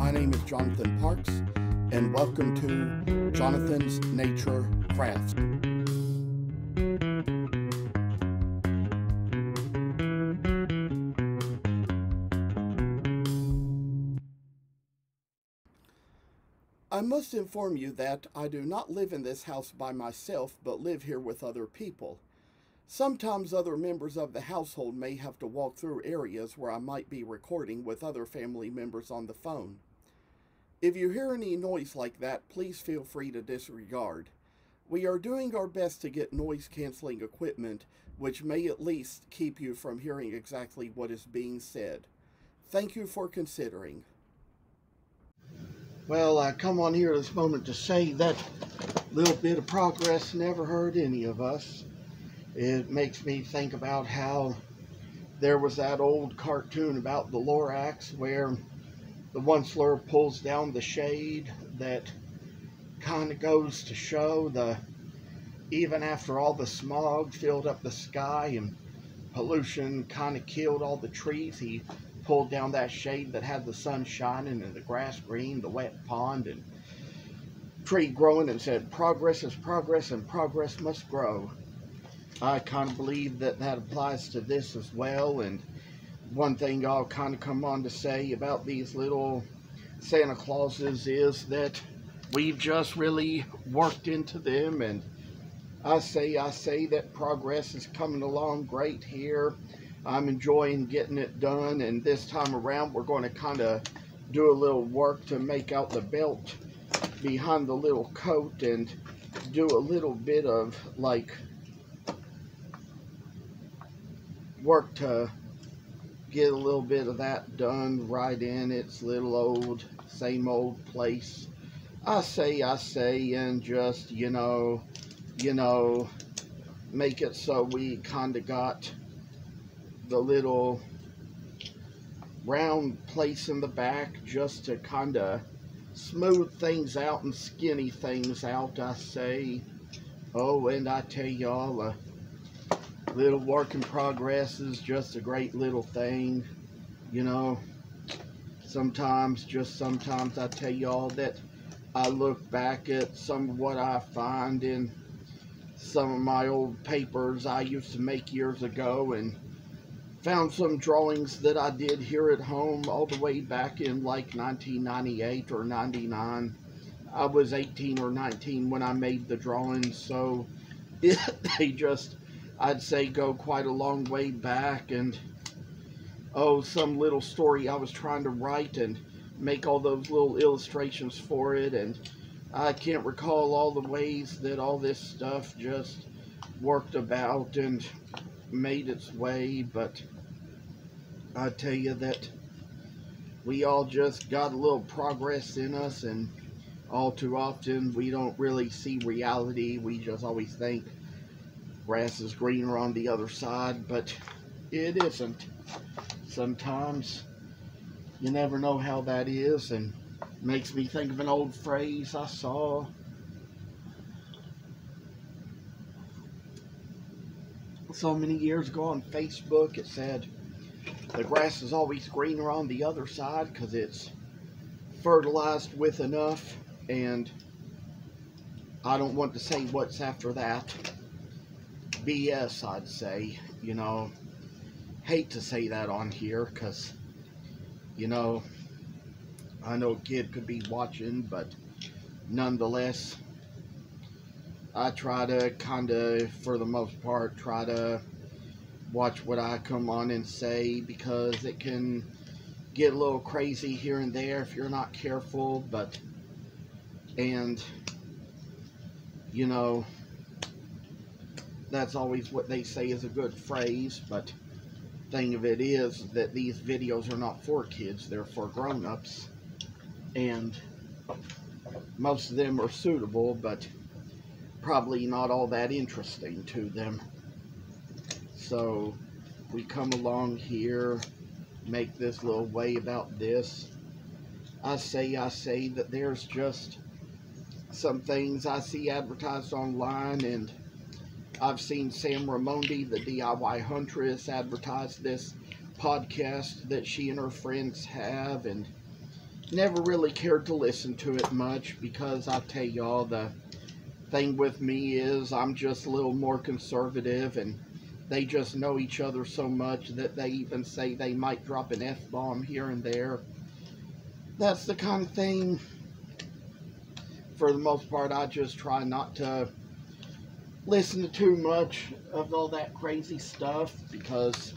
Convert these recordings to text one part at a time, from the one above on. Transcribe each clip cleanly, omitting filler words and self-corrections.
My name is Jonathan Parks, and welcome to Jonathan's Nature Crafts. I must inform you that I do not live in this house by myself, but live here with other people. Sometimes other members of the household may have to walk through areas where I might be recording with other family members on the phone. If you hear any noise like that, please feel free to disregard. We are doing our best to get noise-canceling equipment, which may at least keep you from hearing exactly what is being said. Thank you for considering. Well, I come on here this moment to say that little bit of progress never hurt any of us. It makes me think about how there was that old cartoon about the Lorax where the one slur pulls down the shade. That kind of goes to show even after all the smog filled up the sky and pollution kind of killed all the trees, he pulled down that shade that had the sun shining and the grass green, the wet pond and tree growing, and said progress is progress and progress must grow. I kind of believe that applies to this as well. And one thing I'll kind of come on to say about these little Santa Clauses is that we've just really worked into them, and I say that progress is coming along great here. I'm enjoying getting it done, and this time around we're going to kind of do a little work to make out the belt behind the little coat and do a little bit of like work to get a little bit of that done right in its little same old place. I say, and just, you know, make it so we kind of got the little round place in the back just to kind of smooth things out and skinny things out, I say. Oh, and I tell y'all, little work in progress is just a great little thing, you know. Sometimes I tell y'all that I look back at some of what I find in some of my old papers I used to make years ago, and found some drawings that I did here at home all the way back in like 1998 or 99. I was 18 or 19 when I made the drawings, so they just, I'd say, go quite a long way back. And oh, some little story I was trying to write and make all those little illustrations for it, and I can't recall all the ways that all this stuff just worked about and made its way, but I tell you that we all just got a little progress in us, and all too often we don't really see reality. We just always think grass is greener on the other side, but it isn't. Sometimes you never know how that is, and it makes me think of an old phrase I saw. So many years ago on Facebook. It said, the grass is always greener on the other side because it's fertilized with enough. And I don't want to say what's after that. BS, I'd say. You know, hate to say that on here because, you know, I know a kid could be watching, but nonetheless, I try to kind of, for the most part, try to watch what I come on and say, because it can get a little crazy here and there if you're not careful. But, and, you know, that's always what they say is a good phrase, but thing of it is that these videos are not for kids, they're for grown-ups, and most of them are suitable, but probably not all that interesting to them. So we come along here, make this little way about this. I say that there's just some things I see advertised online, and I've seen Sam Raimondi, the DIY Huntress, advertise this podcast that she and her friends have, and never really cared to listen to it much, because I tell y'all, the thing with me is I'm just a little more conservative, and they just know each other so much that they even say they might drop an F-bomb here and there. That's the kind of thing, for the most part, I just try not to listen to too much of all that crazy stuff, because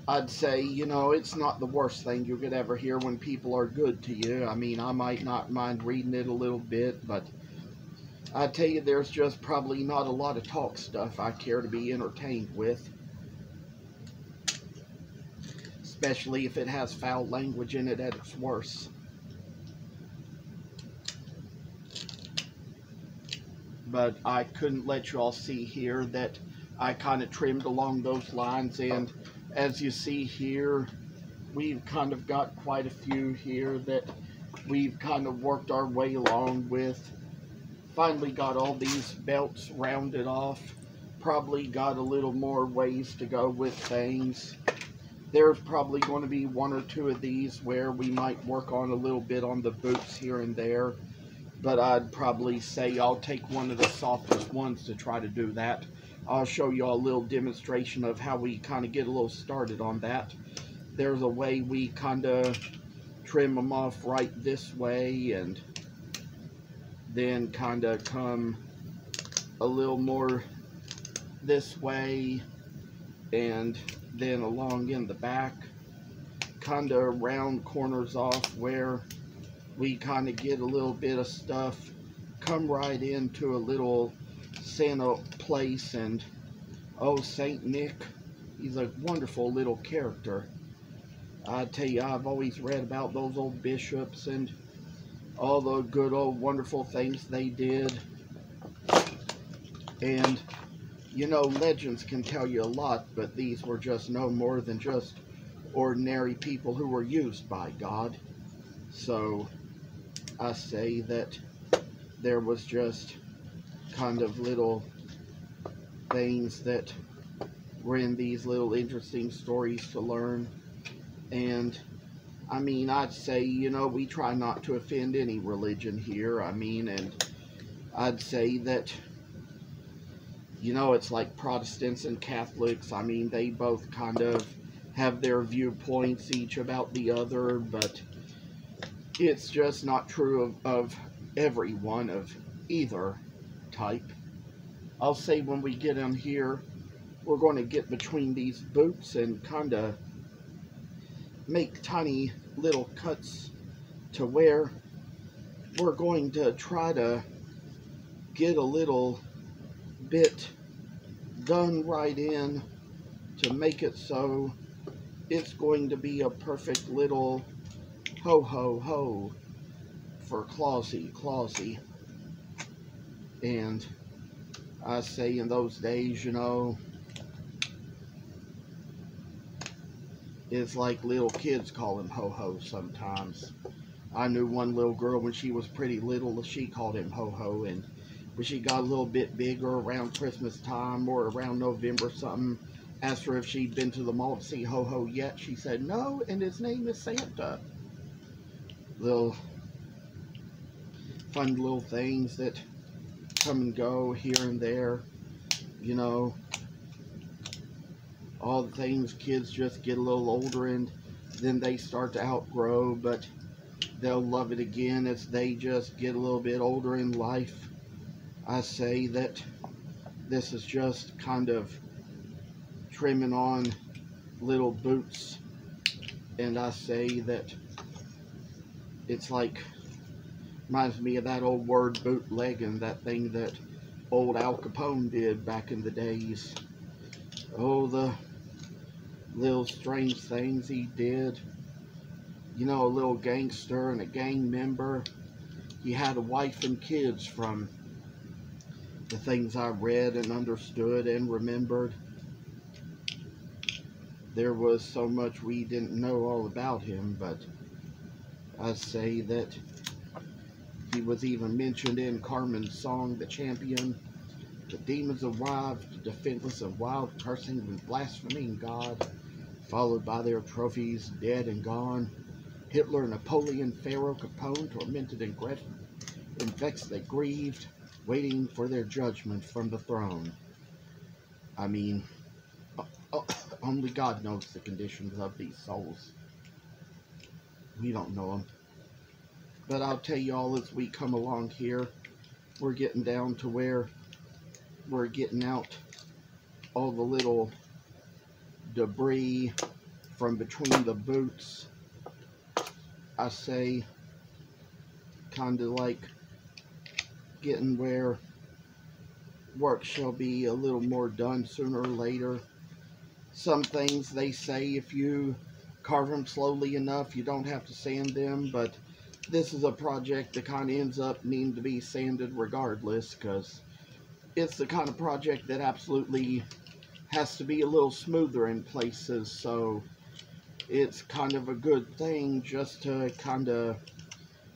I'd say, you know, it's not the worst thing you could ever hear when people are good to you. I mean, I might not mind reading it a little bit, but I tell you, there's just probably not a lot of talk stuff I care to be entertained with. Especially if it has foul language in it at its worst. But I couldn't let you all see here that I kind of trimmed along those lines, and as you see here, we've kind of got quite a few here that we've kind of worked our way along with. Finally got all these belts rounded off. Probably got a little more ways to go with things. There's probably going to be one or two of these where we might work on a little bit on the boots here and there. But I'd probably say I'll take one of the softest ones to try to do that. I'll show you all a little demonstration of how we kind of get a little started on that. There's a way we kind of trim them off right this way, and then kind of come a little more this way, and then along in the back, kind of round corners off where we kind of get a little bit of stuff, come right into a little Santa place. And oh, Saint Nick, he's a wonderful little character. I tell you, I've always read about those old bishops and all the good old wonderful things they did. And you know, legends can tell you a lot, but these were just no more than just ordinary people who were used by God. So I say that there was just kind of little things that were in these little interesting stories to learn. And I mean, I'd say, you know, we try not to offend any religion here. I mean, and I'd say that, you know, it's like Protestants and Catholics. I mean, they both kind of have their viewpoints each about the other, but it's just not true of everyone of either type. I'll say when we get in here, we're going to get between these boots and kind of make tiny little cuts to where we're going to try to get a little bit done right in to make it so it's going to be a perfect little ho ho ho for Clausy. And I say in those days, you know, it's like little kids call him ho ho sometimes. I knew one little girl when she was pretty little, she called him ho ho, and when she got a little bit bigger around Christmas time or around November or something, asked her if she'd been to the mall to see ho ho yet. She said no, and his name is Santa. Little fun little things that come and go here and there, you know. All the things kids just get a little older and then they start to outgrow, but they'll love it again as they just get a little bit older in life. I say that this is just kind of trimming on little boots, and I say that it's like, reminds me of that old word bootlegging, that thing that old Al Capone did back in the days. Oh, the little strange things he did. You know, a little gangster and a gang member. He had a wife and kids, from the things I read and understood and remembered. There was so much we didn't know all about him, but I say that he was even mentioned in Carmen's song, The Champion. The demons arrived, defenseless and wild, cursing and blaspheming God, followed by their trophies, dead and gone. Hitler, Napoleon, Pharaoh, Capone, tormented and vexed they grieved, waiting for their judgment from the throne. I mean, only God knows the conditions of these souls. We don't know them. But I'll tell you all, as we come along here, we're getting down to where we're getting out all the little debris from between the boots. I say, kind of like getting where work shall be a little more done sooner or later. Some things, they say, if you carve them slowly enough, you don't have to sand them, but this is a project that kind of ends up needing to be sanded regardless, because it's the kind of project that absolutely has to be a little smoother in places, so it's kind of a good thing just to kind of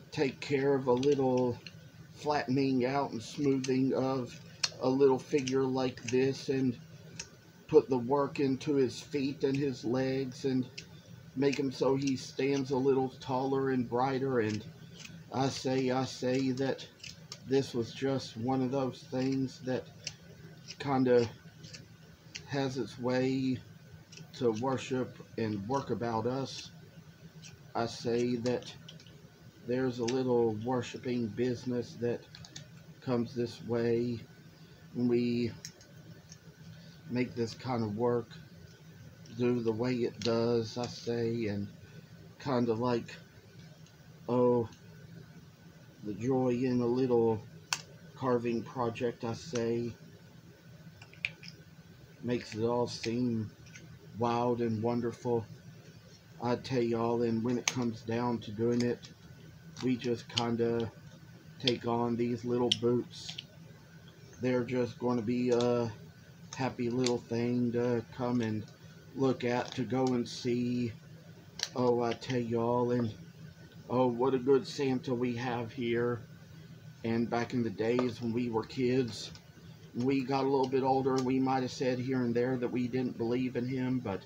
take care of a little flattening out and smoothing of a little figure like this, and put the work into his feet and his legs and make him so he stands a little taller and brighter. And I say that this was just one of those things that kind of has its way to worship and work about us. I say that there's a little worshiping business that comes this way when we make this kind of work do the way it does, I say, and kind of like, oh, the joy in a little carving project, I say, makes it all seem wild and wonderful. I tell y'all, and when it comes down to doing it, we just kind of take on these little boots. They're just going to be a happy little thing to come and look at, to go and see. Oh, I tell y'all, and oh, what a good Santa we have here. And back in the days when we were kids, we got a little bit older, we might have said here and there that we didn't believe in him, but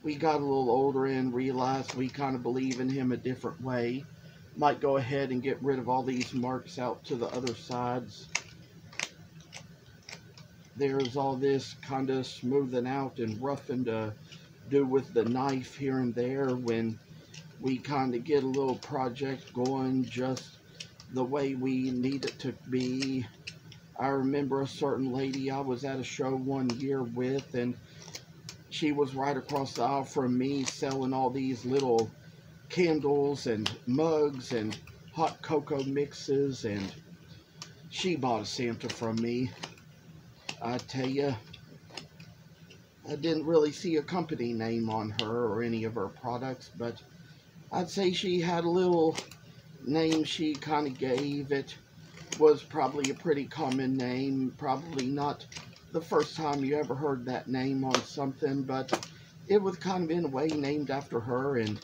we got a little older and realized we kind of believe in him a different way. Might go ahead and get rid of all these marks out to the other sides. There's all this kind of smoothing out and roughing to do with the knife here and there when we kind of get a little project going just the way we need it to be. I remember a certain lady I was at a show one year with, and she was right across the aisle from me selling all these little candles and mugs and hot cocoa mixes, and she bought a Santa from me. I tell you, I didn't really see a company name on her or any of her products, but I'd say she had a little name she kind of gave. It was probably a pretty common name, probably not the first time you ever heard that name on something, but it was kind of in a way named after her, and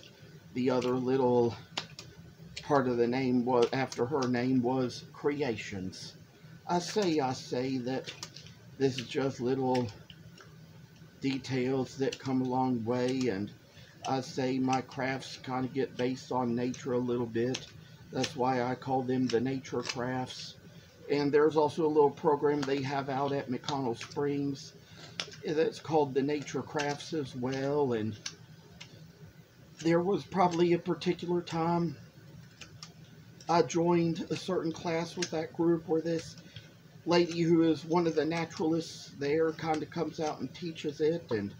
the other little part of the name was after her name was Creations. I say that this is just little details that come a long way, and I say my crafts kind of get based on nature a little bit. That's why I call them the nature crafts. And there's also a little program they have out at McConnell Springs that's called the Nature Crafts as well. And there was probably a particular time I joined a certain class with that group where this lady who is one of the naturalists there kind of comes out and teaches it, and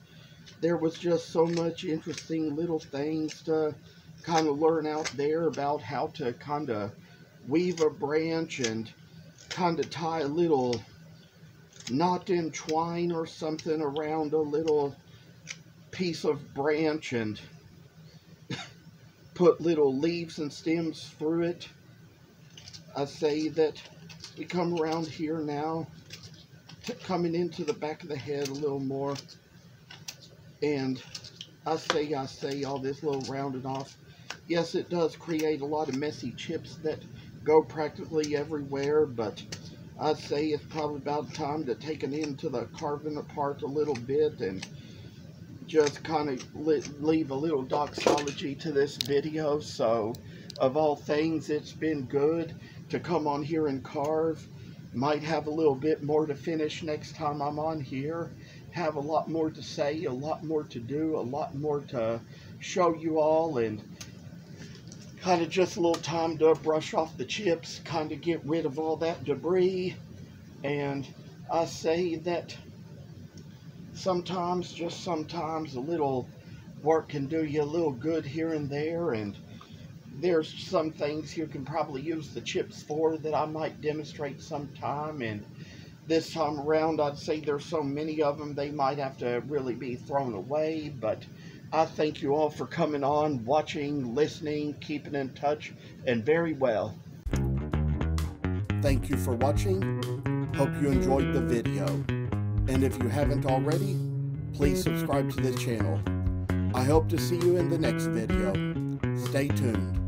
there was just so much interesting little things to kind of learn out there about how to kind of weave a branch and kind of tie a little knot in twine or something around a little piece of branch and put little leaves and stems through it. I say that we come around here now, coming into the back of the head a little more, and I say all this little rounded off. Yes, it does create a lot of messy chips that go practically everywhere, but I say it's probably about time to take it into the carving apart a little bit and just kind of leave a little doxology to this video. So, of all things, it's been good to come on here and carve. Might have a little bit more to finish next time I'm on here. Have a lot more to say, a lot more to do, a lot more to show you all, and kind of just a little time to brush off the chips, kind of get rid of all that debris. And I say that sometimes, just sometimes, a little work can do you a little good here and there, and there's some things you can probably use the chips for that I might demonstrate sometime. And this time around, I'd say there's so many of them they might have to really be thrown away. But I thank you all for coming on, watching, listening, keeping in touch, and very well. Thank you for watching. Hope you enjoyed the video. And if you haven't already, please subscribe to this channel. I hope to see you in the next video. Stay tuned.